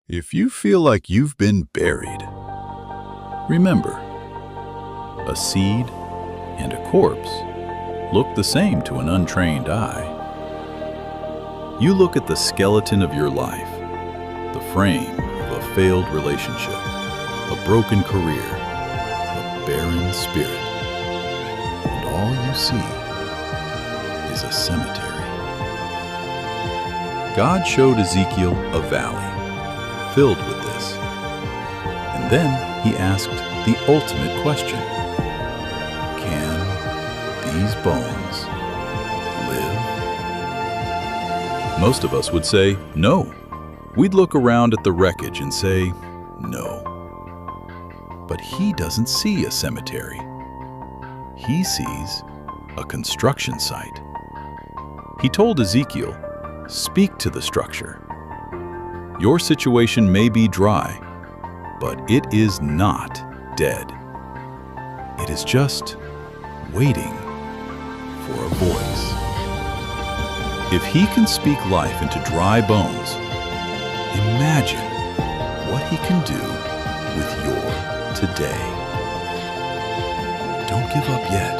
If you feel like you've been buried, Remember, a seed and a corpse look the same to an untrained eye. You look at the skeleton of your life, the frame of a failed relationship, a broken career, a barren spirit, and all you see is a cemetery. God showed Ezekiel a valley filled with this, and then he asked the ultimate question: can these bones live? Most of us would say no. We'd look around at the wreckage and say no. But he doesn't see a cemetery. He sees a construction site. He told Ezekiel, "Speak to the structure. Your situation may be dry, but it is not dead. It is just waiting for a voice." If he can speak life into dry bones, imagine what he can do with your today. Don't give up yet.